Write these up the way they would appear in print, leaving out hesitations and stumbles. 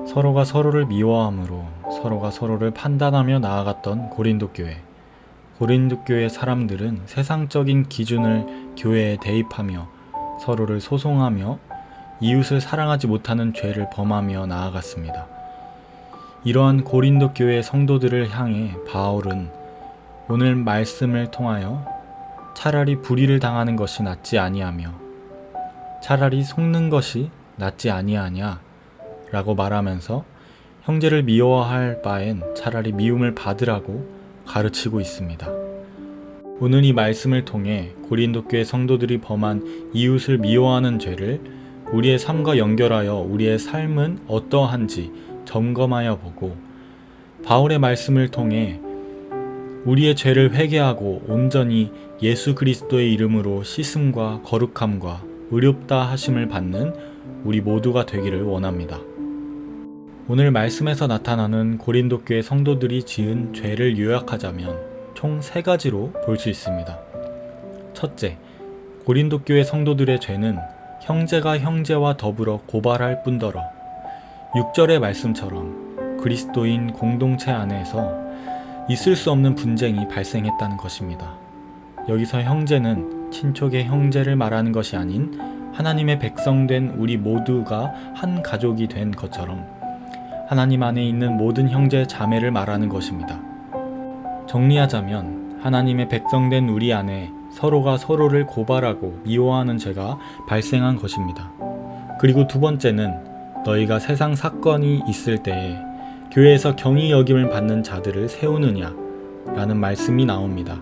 서로가 서로를 미워함으로 서로가 서로를 판단하며 나아갔던 고린도 교회. 고린도 교회 사람들은 세상적인 기준을 교회에 대입하며 서로를 소송하며 이웃을 사랑하지 못하는 죄를 범하며 나아갔습니다. 이러한 고린도 교회 성도들을 향해 바울은 오늘 말씀을 통하여 차라리 불의를 당하는 것이 낫지 아니하며 차라리 속는 것이 낫지 아니하냐 라고 말하면서 형제를 미워할 바엔 차라리 미움을 받으라고 가르치고 있습니다. 오늘 이 말씀을 통해 고린도 교회 성도들이 범한 이웃을 미워하는 죄를 우리의 삶과 연결하여 우리의 삶은 어떠한지 점검하여 보고 바울의 말씀을 통해 우리의 죄를 회개하고 온전히 예수 그리스도의 이름으로 씻음과 거룩함과 의롭다 하심을 받는 우리 모두가 되기를 원합니다. 오늘 말씀에서 나타나는 고린도 교회 성도들이 지은 죄를 요약하자면 총 3가지로 볼 수 있습니다. 첫째, 고린도 교회 성도들의 죄는 형제가 형제와 더불어 고발할 뿐더러 6절의 말씀처럼 그리스도인 공동체 안에서 있을 수 없는 분쟁이 발생했다는 것입니다. 여기서 형제는 친족의 형제를 말하는 것이 아닌 하나님의 백성된 우리 모두가 한 가족이 된 것처럼 하나님 안에 있는 모든 형제 자매를 말하는 것입니다. 정리하자면 하나님의 백성된 우리 안에 서로가 서로를 고발하고 미워하는 죄가 발생한 것입니다. 그리고 두 번째는 너희가 세상 사건이 있을 때에 교회에서 경히 여김을 받는 자들을 세우느냐 라는 말씀이 나옵니다.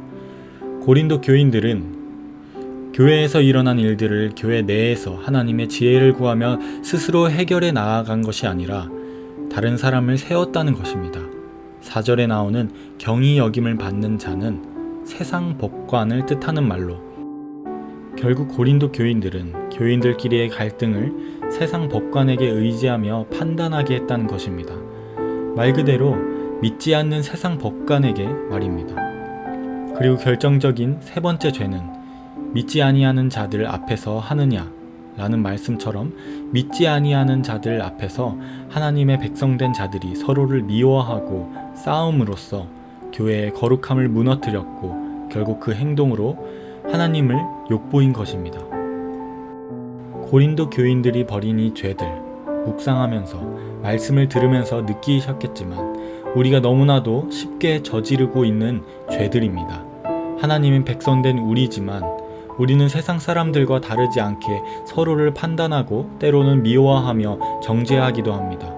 고린도 교인들은 교회에서 일어난 일들을 교회 내에서 하나님의 지혜를 구하며 스스로 해결해 나아간 것이 아니라 다른 사람을 세웠다는 것입니다. 4절에 나오는 경히 여김을 받는 자는 세상 법관을 뜻하는 말로 결국 고린도 교인들은 교인들끼리의 갈등을 세상 법관에게 의지하며 판단하게 했다는 것입니다. 말 그대로 믿지 않는 세상 법관에게 말입니다. 그리고 결정적인 3번째 죄는 믿지 아니하는 자들 앞에서 하느냐 라는 말씀처럼 믿지 아니하는 자들 앞에서 하나님의 백성된 자들이 서로를 미워하고 싸움으로써 교회의 거룩함을 무너뜨렸고 결국 그 행동으로 하나님을 욕보인 것입니다. 고린도 교인들이 벌인 이 죄들 묵상하면서 말씀을 들으면서 느끼셨겠지만 우리가 너무나도 쉽게 저지르고 있는 죄들입니다. 하나님의 백성된 우리지만 우리는 세상 사람들과 다르지 않게 서로를 판단하고 때로는 미워하며 정죄하기도 합니다.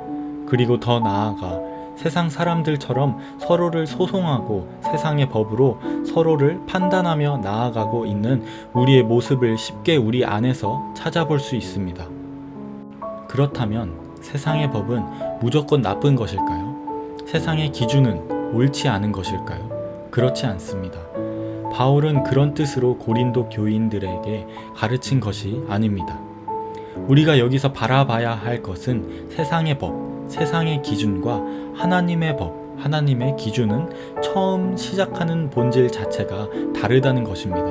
그리고 더 나아가 세상 사람들처럼 서로를 소송하고 세상의 법으로 서로를 판단하며 나아가고 있는 우리의 모습을 쉽게 우리 안에서 찾아볼 수 있습니다. 그렇다면 세상의 법은 무조건 나쁜 것일까요? 세상의 기준은 옳지 않은 것일까요? 그렇지 않습니다. 바울은 그런 뜻으로 고린도 교인들에게 가르친 것이 아닙니다. 우리가 여기서 바라봐야 할 것은 세상의 법, 세상의 기준과 하나님의 법, 하나님의 기준은 처음 시작하는 본질 자체가 다르다는 것입니다.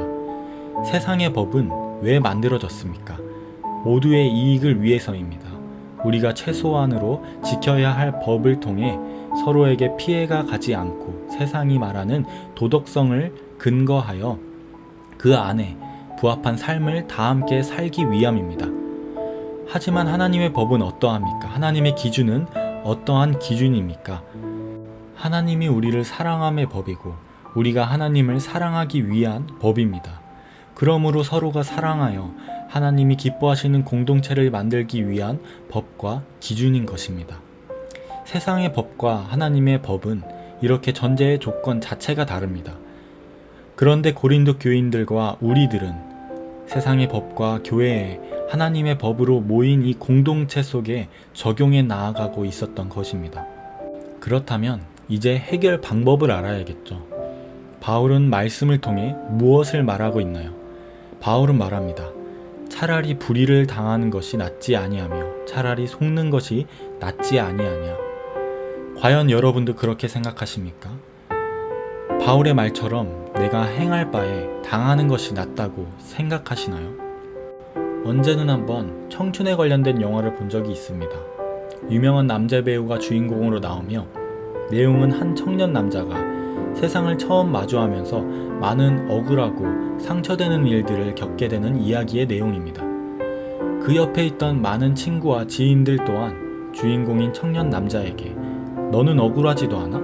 세상의 법은 왜 만들어졌습니까? 모두의 이익을 위해서입니다. 우리가 최소한으로 지켜야 할 법을 통해 서로에게 피해가 가지 않고 세상이 말하는 도덕성을 근거하여 그 안에 부합한 삶을 다 함께 살기 위함입니다. 하지만 하나님의 법은 어떠합니까? 하나님의 기준은 어떠한 기준입니까? 하나님이 우리를 사랑함의 법이고 우리가 하나님을 사랑하기 위한 법입니다. 그러므로 서로가 사랑하여 하나님이 기뻐하시는 공동체를 만들기 위한 법과 기준인 것입니다. 세상의 법과 하나님의 법은 이렇게 전제의 조건 자체가 다릅니다. 그런데 고린도 교인들과 우리들은 세상의 법과 교회에 하나님의 법으로 모인 이 공동체 속에 적용해 나아가고 있었던 것입니다. 그렇다면 이제 해결 방법을 알아야겠죠. 바울은 말씀을 통해 무엇을 말하고 있나요? 바울은 말합니다. 차라리 불의를 당하는 것이 낫지 아니하며 차라리 속는 것이 낫지 아니하냐. 과연 여러분도 그렇게 생각하십니까? 바울의 말처럼 내가 행할 바에 당하는 것이 낫다고 생각하시나요? 언제는 한번 청춘에 관련된 영화를 본 적이 있습니다. 유명한 남자 배우가 주인공으로 나오며 내용은 한 청년 남자가 세상을 처음 마주하면서 많은 억울하고 상처되는 일들을 겪게 되는 이야기의 내용입니다. 그 옆에 있던 많은 친구와 지인들 또한 주인공인 청년 남자에게 너는 억울하지도 않아?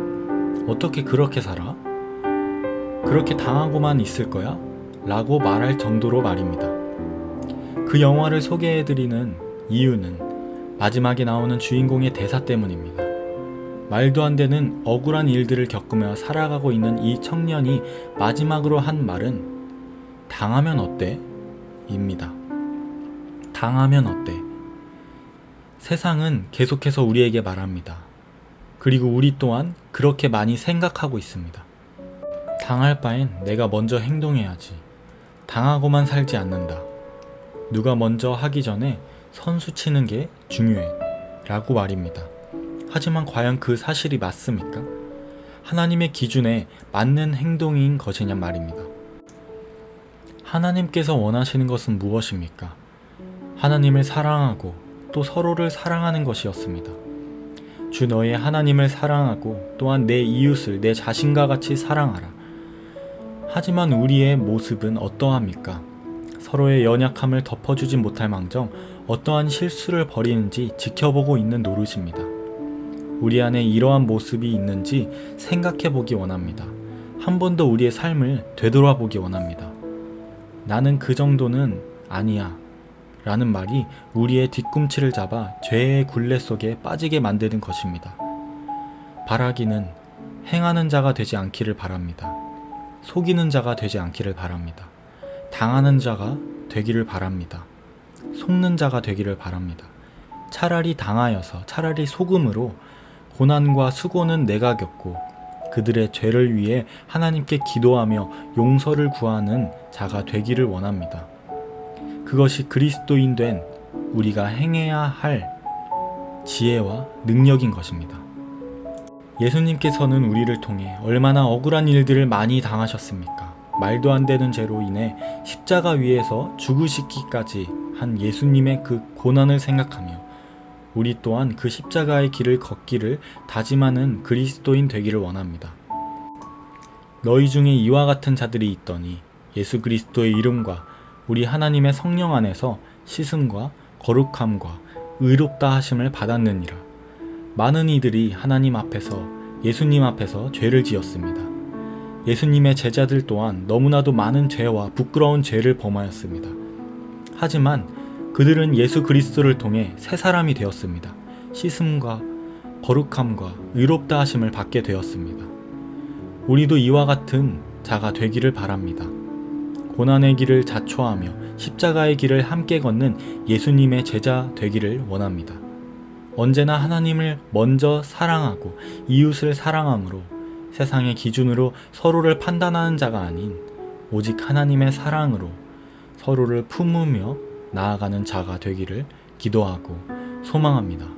어떻게 그렇게 살아? 그렇게 당하고만 있을 거야? 라고 말할 정도로 말입니다. 그 영화를 소개해드리는 이유는 마지막에 나오는 주인공의 대사 때문입니다. 말도 안 되는 억울한 일들을 겪으며 살아가고 있는 이 청년이 마지막으로 한 말은 당하면 어때? 입니다. 당하면 어때? 세상은 계속해서 우리에게 말합니다. 그리고 우리 또한 그렇게 많이 생각하고 있습니다. 당할 바엔 내가 먼저 행동해야지. 당하고만 살지 않는다. 누가 먼저 하기 전에 선수 치는 게 중요해. 라고 말입니다. 하지만 과연 그 사실이 맞습니까? 하나님의 기준에 맞는 행동인 것이냐 말입니다. 하나님께서 원하시는 것은 무엇입니까? 하나님을 사랑하고 또 서로를 사랑하는 것이었습니다. 주 너의 하나님을 사랑하고 또한 내 이웃을 내 자신과 같이 사랑하라. 하지만 우리의 모습은 어떠합니까? 서로의 연약함을 덮어주지 못할 망정 어떠한 실수를 벌이는지 지켜보고 있는 노릇입니다. 우리 안에 이러한 모습이 있는지 생각해 보기 원합니다. 한 번 더 우리의 삶을 되돌아보기 원합니다. 나는 그 정도는 아니야 라는 말이 우리의 뒤꿈치를 잡아 죄의 굴레 속에 빠지게 만드는 것입니다. 바라기는 행하는 자가 되지 않기를 바랍니다. 속이는 자가 되지 않기를 바랍니다. 당하는 자가 되기를 바랍니다. 속는 자가 되기를 바랍니다. 차라리 당하여서 차라리 속음으로 고난과 수고는 내가 겪고 그들의 죄를 위해 하나님께 기도하며 용서를 구하는 자가 되기를 원합니다. 그것이 그리스도인 된 우리가 행해야 할 지혜와 능력인 것입니다. 예수님께서는 우리를 통해 얼마나 억울한 일들을 많이 당하셨습니까? 말도 안 되는 죄로 인해 십자가 위에서 죽으시기까지 한 예수님의 그 고난을 생각하며 우리 또한 그 십자가의 길을 걷기를 다짐하는 그리스도인 되기를 원합니다. 너희 중에 이와 같은 자들이 있더니 예수 그리스도의 이름과 우리 하나님의 성령 안에서 씻음과 거룩함과 의롭다 하심을 받았느니라. 많은 이들이 하나님 앞에서 예수님 앞에서 죄를 지었습니다. 예수님의 제자들 또한 너무나도 많은 죄와 부끄러운 죄를 범하였습니다. 하지만 그들은 예수 그리스도를 통해 새 사람이 되었습니다. 씻음과 거룩함과 의롭다 하심을 받게 되었습니다. 우리도 이와 같은 자가 되기를 바랍니다. 고난의 길을 자초하며 십자가의 길을 함께 걷는 예수님의 제자 되기를 원합니다. 언제나 하나님을 먼저 사랑하고 이웃을 사랑함으로 세상의 기준으로 서로를 판단하는 자가 아닌 오직 하나님의 사랑으로 서로를 품으며 나아가는 자가 되기를 기도하고 소망합니다.